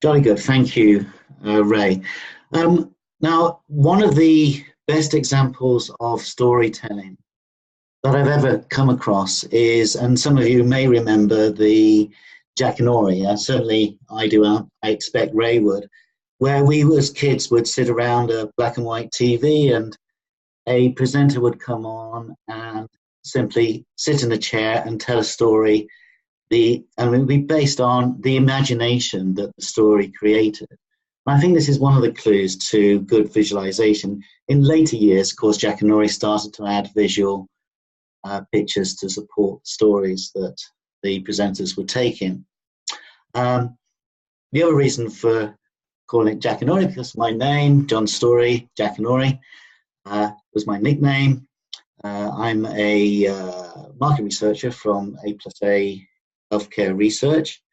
Jolly good, thank you, Ray. Now, one of the best examples of storytelling that I've ever come across is, and some of you may remember the Jackanory, certainly I do, I expect Ray would, where we as kids would sit around a black and white TV and a presenter would come on and simply sit in a chair and tell a story. And it would be based on the imagination that the story created. And I think this is one of the clues to good visualization. In later years, of course, Jackanory started to add visual pictures to support stories that the presenters were taking. The other reason for calling it Jackanory, because my name, John Storey, Jackanory, was my nickname. I'm a market researcher from A+A Healthcare Research,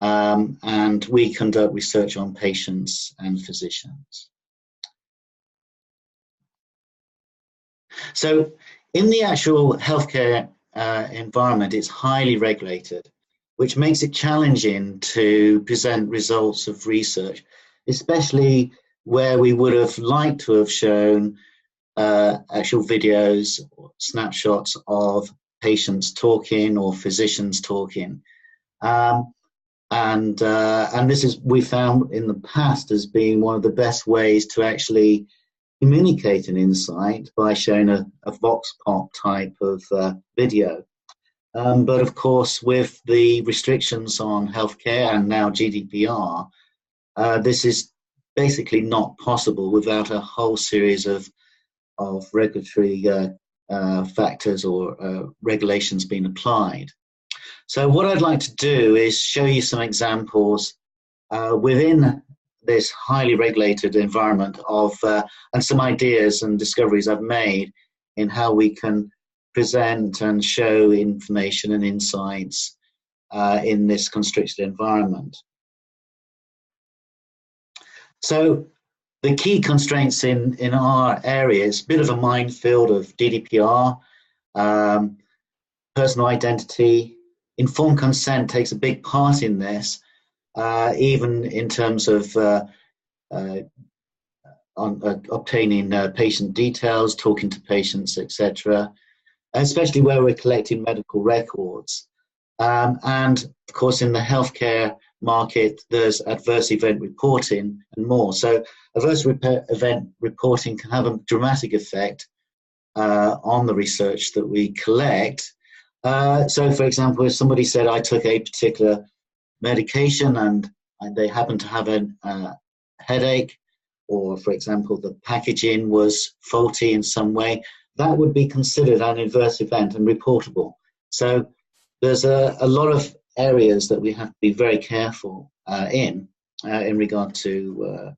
and we conduct research on patients and physicians. So in the actual healthcare environment, it's highly regulated, which makes it challenging to present results of research, especially where we would have liked to have shown actual videos or snapshots of patients talking or physicians talking. And this is, we found in the past as being one of the best ways to actually communicate an insight by showing a vox pop type of video. But of course, with the restrictions on healthcare and now GDPR, this is basically not possible without a whole series of regulatory factors or regulations being applied. So what I'd like to do is show you some examples within this highly regulated environment of and some ideas and discoveries I've made in how we can present and show information and insights in this constricted environment. So the key constraints in our area is a bit of a minefield of GDPR, personal identity. Informed consent takes a big part in this, even in terms of obtaining patient details, talking to patients, etc., especially where we're collecting medical records. And of course, in the healthcare market, there's adverse event reporting and more. So adverse event reporting can have a dramatic effect on the research that we collect. So for example, if somebody said I took a particular medication and they happen to have a headache, or for example, the packaging was faulty in some way, that would be considered an adverse event and reportable. So there's a lot of areas that we have to be very careful in regard to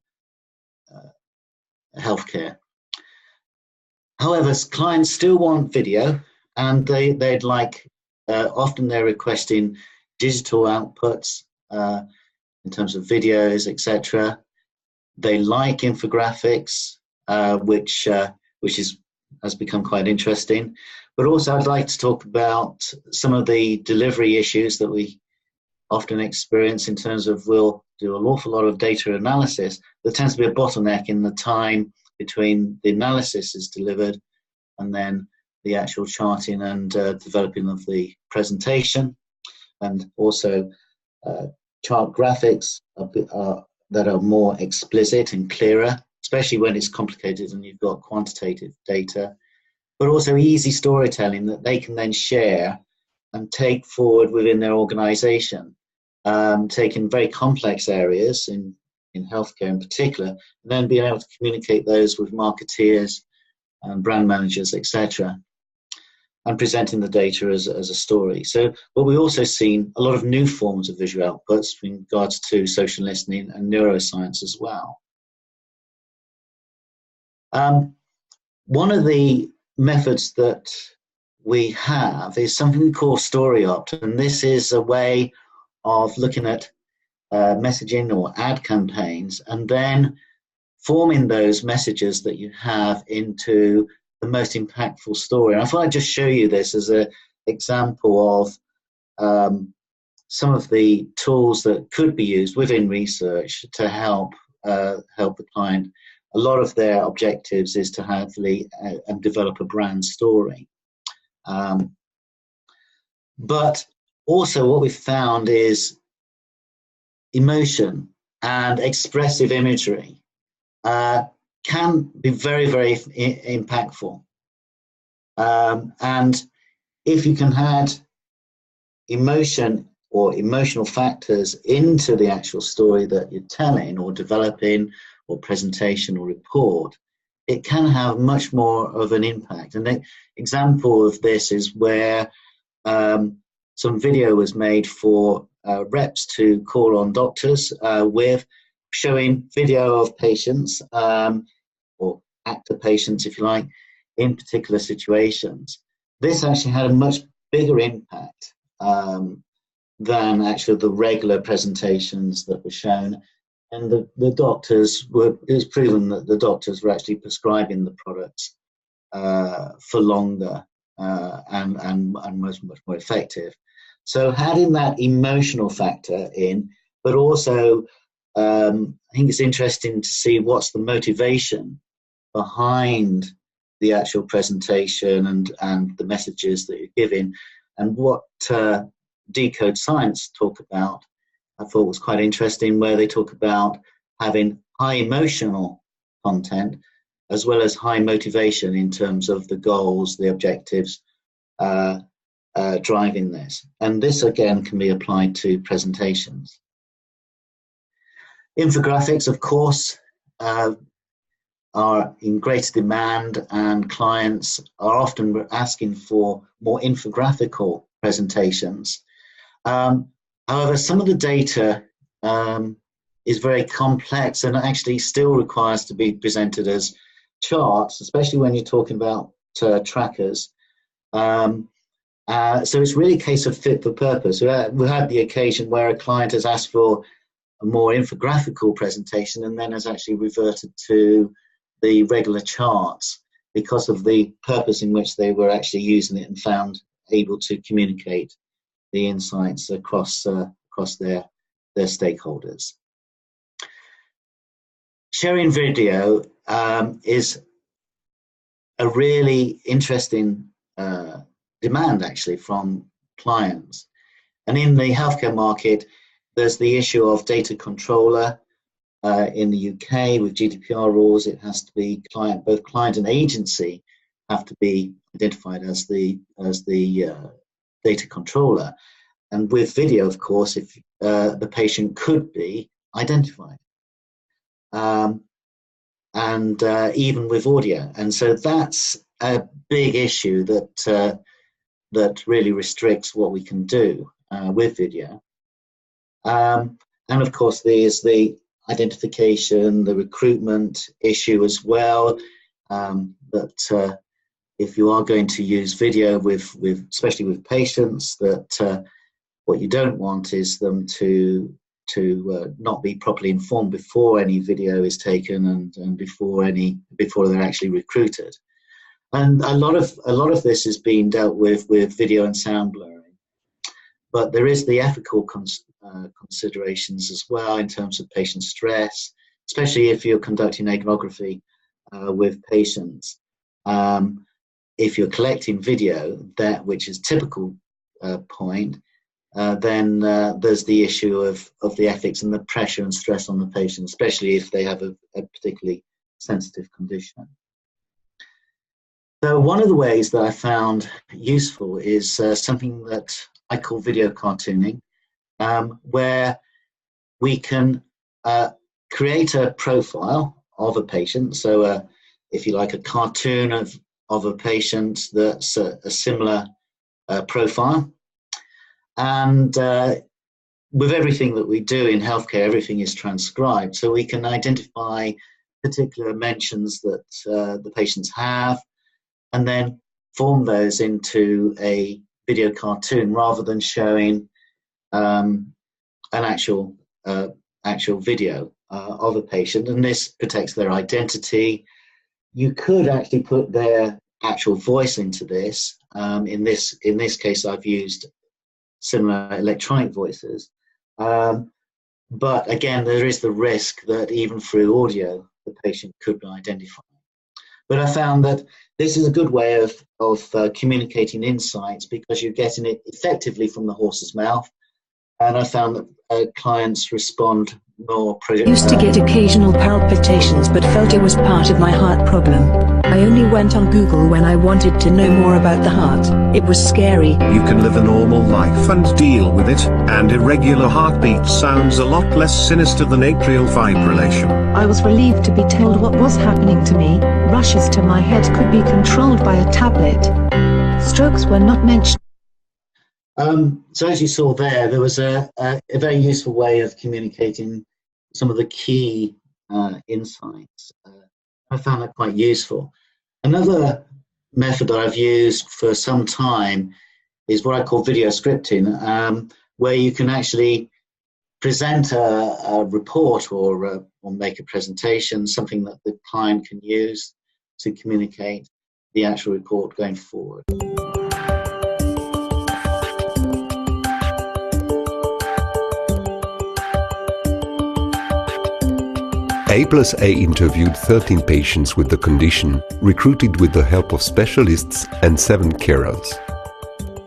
healthcare. However, clients still want video, and they'd like, often they're requesting digital outputs in terms of videos, etc. They like infographics, which has become quite interesting. But also I'd like to talk about some of the delivery issues that we often experience in terms of we'll do an awful lot of data analysis. There tends to be a bottleneck in the time between the analysis is delivered and then the actual charting and developing of the presentation, and also chart graphics that are more explicit and clearer, especially when it's complicated and you've got quantitative data, but also easy storytelling that they can then share and take forward within their organization, taking very complex areas in healthcare in particular, and then being able to communicate those with marketeers and brand managers, etc., and presenting the data as a story. So, but we've also seen a lot of new forms of visual outputs in regards to social listening and neuroscience as well. One of the methods that we have is something we call story opt, and this is a way of looking at messaging or ad campaigns and then forming those messages that you have into the most impactful story. And I thought I'd just show you this as an example of some of the tools that could be used within research to help help the client. A lot of their objectives is to have and develop a brand story. But also what we've found is emotion and expressive imagery can be very, very impactful. And if you can add emotion or emotional factors into the actual story that you're telling or developing or presentation or report, it can have much more of an impact. And an example of this is where some video was made for reps to call on doctors with showing video of patients or actor patients, if you like, in particular situations. This actually had a much bigger impact than actually the regular presentations that were shown. And the doctors it was proven that the doctors were actually prescribing the products for longer and was much more effective. So adding that emotional factor in, but also I think it's interesting to see what's the motivation behind the actual presentation and the messages that you're giving, and what Decode Science talk about, I thought was quite interesting, where they talk about having high emotional content as well as high motivation in terms of the goals, the objectives driving this. And this again can be applied to presentations. Infographics, of course, are in greater demand, and clients are often asking for more infographical presentations. However, some of the data is very complex and actually still requires to be presented as charts, especially when you're talking about trackers. So it's really a case of fit for purpose. We had the occasion where a client has asked for a more infographical presentation and then has actually reverted to the regular charts because of the purpose in which they were actually using it and found able to communicate the insights across their stakeholders. Sharing video is a really interesting demand actually from clients. And in the healthcare market, there's the issue of data controller. In the UK, with GDPR rules, it has to be both client and agency have to be identified as the data controller. And with video, of course, if the patient could be identified, and even with audio. And so that's a big issue that really restricts what we can do with video. And of course, there's the identification, the recruitment issue as well, that if you are going to use video especially with patients, that what you don't want is them to not be properly informed before any video is taken and before they're actually recruited. And a lot of this is being dealt with video and sound blurring. But there is the ethical considerations as well in terms of patient stress, especially if you're conducting ethnography with patients. If you're collecting video, which is typical point, then there's the issue of the ethics and the pressure and stress on the patient, especially if they have a particularly sensitive condition. So one of the ways that I found useful is something that I call video cartooning, where we can create a profile of a patient. So if you like, a cartoon of a patient that's a similar profile. And with everything that we do in healthcare, everything is transcribed. So we can identify particular mentions that the patients have and then form those into a video cartoon rather than showing an actual video of a patient. And this protects their identity. You could actually put their actual voice into this. In this case, I've used similar electronic voices. But again, there is the risk that even through audio, the patient could identify. But I found that this is a good way of communicating insights, because you're getting it effectively from the horse's mouth. And I found that clients respond more. Used to get occasional palpitations, but felt it was part of my heart problem. I only went on Google when I wanted to know more about the heart. It was scary. You can live a normal life and deal with it, and irregular heartbeat sounds a lot less sinister than atrial fibrillation. I was relieved to be told what was happening to me. Rushes to my head could be controlled by a tablet. Strokes were not mentioned. So as you saw there was a very useful way of communicating some of the key insights. I found that quite useful. Another method that I've used for some time is what I call video scripting, where you can actually present a report or make a presentation, something that the client can use to communicate the actual report going forward. A+A interviewed 13 patients with the condition, recruited with the help of specialists and 7 carers.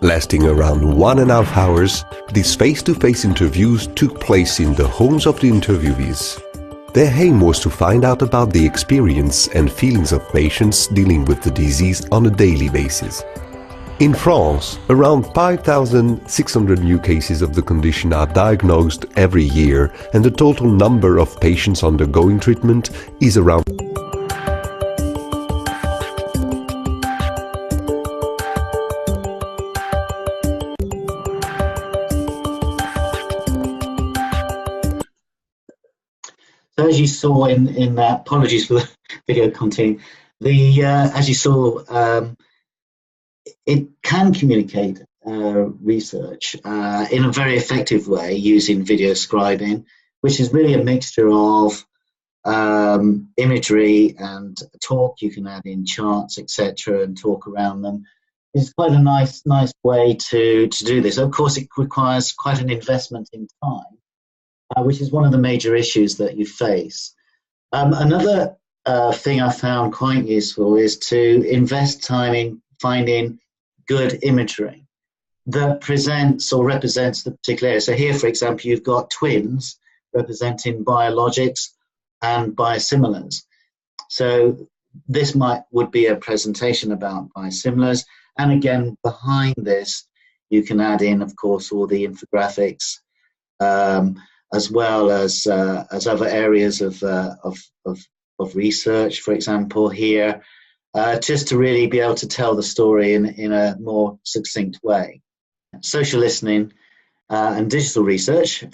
Lasting around 1.5 hours, these face-to-face interviews took place in the homes of the interviewees. Their aim was to find out about the experience and feelings of patients dealing with the disease on a daily basis. In France, around 5,600 new cases of the condition are diagnosed every year, and the total number of patients undergoing treatment is around. So as you saw in that, apologies for the video content, as you saw, it can communicate research in a very effective way using video scribing, which is really a mixture of imagery and talk. You can add in charts, etc., and talk around them. It's quite a nice way to do this. Of course, it requires quite an investment in time, which is one of the major issues that you face. Another thing I found quite useful is to invest time in finding good imagery that presents or represents the particular area. So here, for example, you've got twins representing biologics and biosimilars. So this would be a presentation about biosimilars. And again, behind this, you can add in, of course, all the infographics, as well as other areas of research, for example, here. Just to really be able to tell the story in a more succinct way. Social listening and digital research,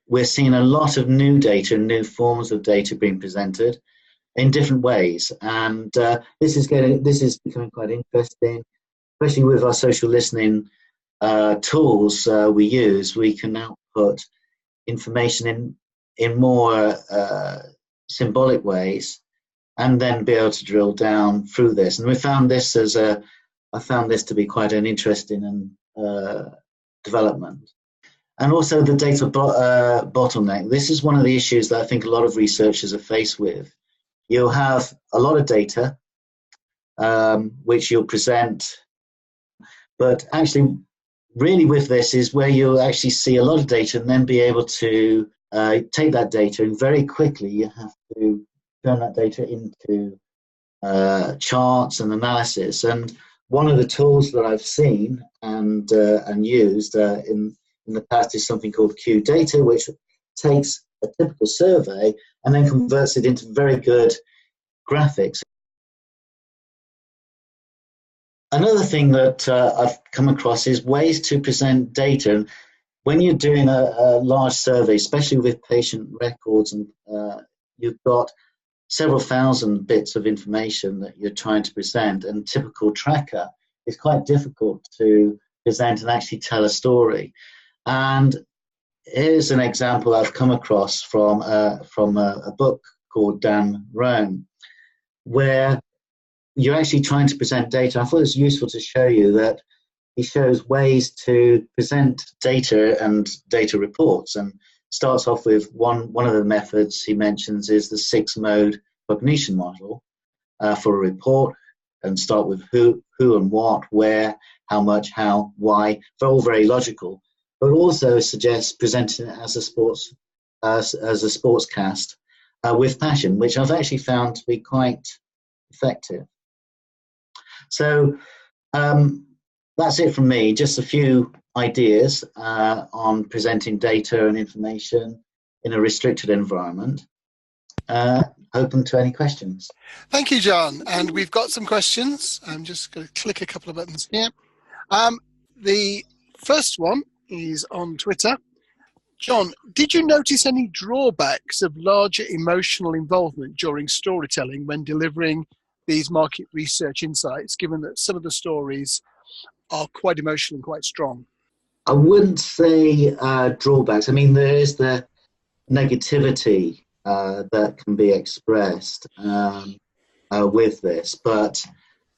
we're seeing a lot of new data and new forms of data being presented in different ways, and this is becoming quite interesting, especially with our social listening tools we use. We can now put information in more symbolic ways, and then be able to drill down through this. And we found this I found this to be quite an interesting development. And also the data bottleneck. This is one of the issues that I think a lot of researchers are faced with. You'll have a lot of data, which you'll present, but actually, really with this is where you'll actually see a lot of data and then be able to take that data, and very quickly you have to turn that data into charts and analysis. And one of the tools that I've seen and used in the past is something called Q data, which takes a typical survey and then converts it into very good graphics. Another thing that I've come across is ways to present data. When you're doing a large survey, especially with patient records, and you've got several thousand bits of information that you're trying to present, and typical tracker is quite difficult to present and actually tell a story. And here's an example I've come across from a book called Dan Roan, where you're actually trying to present data. I thought it was useful to show you that he shows ways to present data and data reports, and starts off with one of the methods he mentions is the 6-mode cognition model for a report, and start with who and what, where, how much, how, why. They're all very logical, but also suggests presenting it as a sportscast with passion, which I've actually found to be quite effective. So that's it from me. Just a few ideas on presenting data and information in a restricted environment. Open to any questions. Thank you, John. And we've got some questions. I'm just going to click a couple of buttons here. The first one is on Twitter. John, did you notice any drawbacks of larger emotional involvement during storytelling when delivering these market research insights, given that some of the stories are quite emotional and quite strong? I wouldn't say drawbacks. I mean, there is the negativity that can be expressed with this, but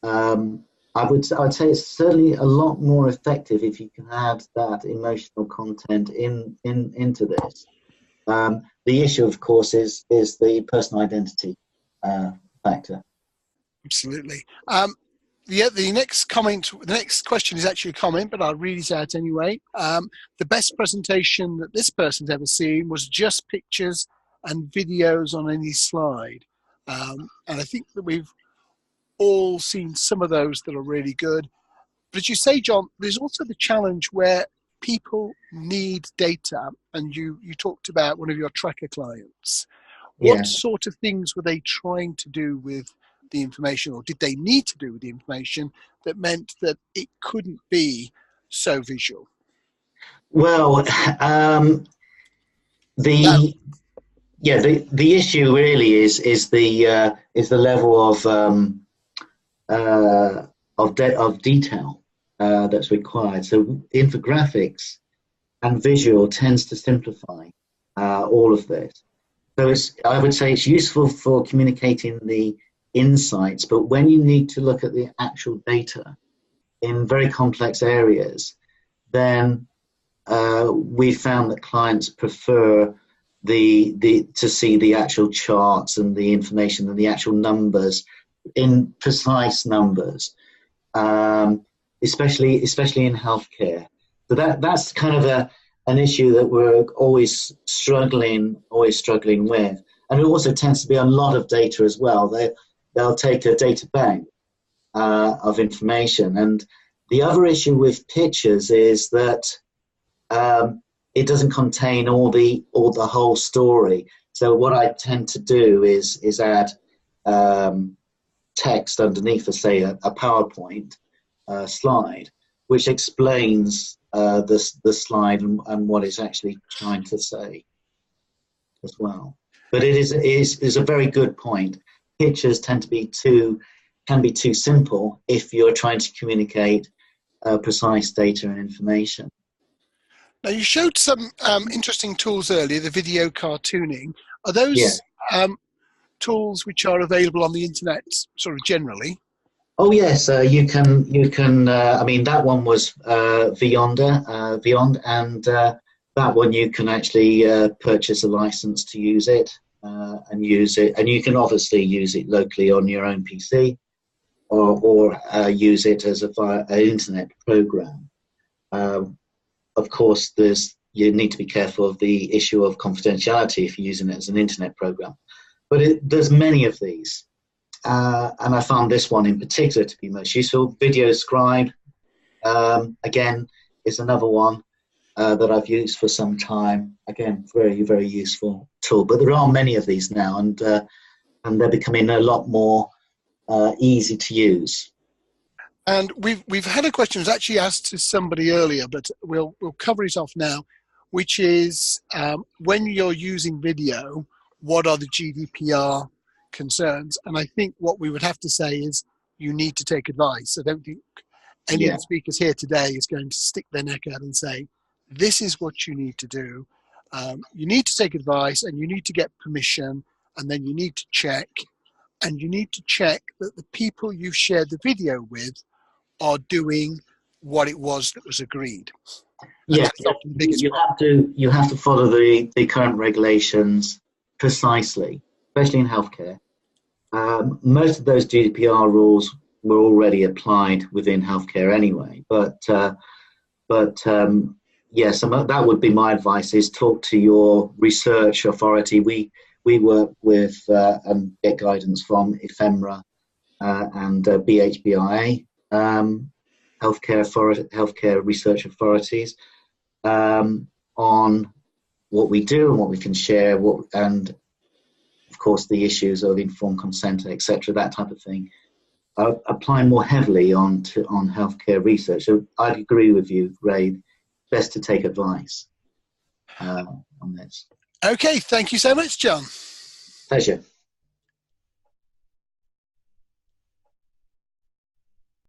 I'd say it's certainly a lot more effective if you can add that emotional content into this. The issue, of course, is the personal identity factor. Absolutely. The next question is actually a comment, but I'll read it out anyway. The best presentation that this person's ever seen was just pictures and videos on any slide. And I think that we've all seen some of those that are really good. But as you say, John, there's also the challenge where people need data, and you talked about one of your tracker clients. What sort of things were they trying to do with the information, or did they need to do with the information that meant that it couldn't be so visual? Well, the issue really is the level of detail that's required. So infographics and visual tends to simplify all of this. So I would say it's useful for communicating the insights, but when you need to look at the actual data in very complex areas, then we found that clients prefer to see the actual charts and the information and the actual numbers in precise numbers, especially in healthcare. So that's kind of an issue that we're always struggling with, and it also tends to be a lot of data as well. They'll take a data bank of information, and the other issue with pictures is that it doesn't contain all the whole story. So what I tend to do is add text underneath, say a PowerPoint slide, which explains the slide and what it's actually trying to say as well. But it is a very good point. Pictures can be too simple if you're trying to communicate precise data and information. Now, you showed some interesting tools earlier, the video cartooning. Are those tools which are available on the internet sort of generally? Oh yes, you can. I mean, that one was Beyond, and that one you can actually purchase a license to use it and use it, and you can obviously use it locally on your own PC, or use it as an internet program. Of course, you need to be careful of the issue of confidentiality if you're using it as an internet program. But there's many of these, and I found this one in particular to be most useful. Video Scribe, again, is another one that I've used for some time. Again, very, very useful tool. But there are many of these now, and they're becoming a lot more easy to use. And we've had a question that was actually asked to somebody earlier, but we'll cover it off now, which is when you're using video, what are the GDPR concerns? And I think what we would have to say is you need to take advice. I don't think any of the speakers here today is going to stick their neck out and say, this is what you need to do. You need to take advice, and you need to get permission, and then you need to check. And you need to check that the people you've shared the video with are doing what it was that was agreed. Yeah, That's often the biggest you have to follow the current regulations precisely, especially in healthcare. Most of those GDPR rules were already applied within healthcare anyway, but yeah, that would be my advice: is talk to your research authority. We work with and get guidance from ephemera and BHBIA, healthcare research authorities, on what we do and what we can share, and of course the issues of informed consent, etc., that type of thing. Apply more heavily on healthcare research. So I'd agree with you, Ray. Best to take advice on this. Okay, thank you so much, John. Pleasure.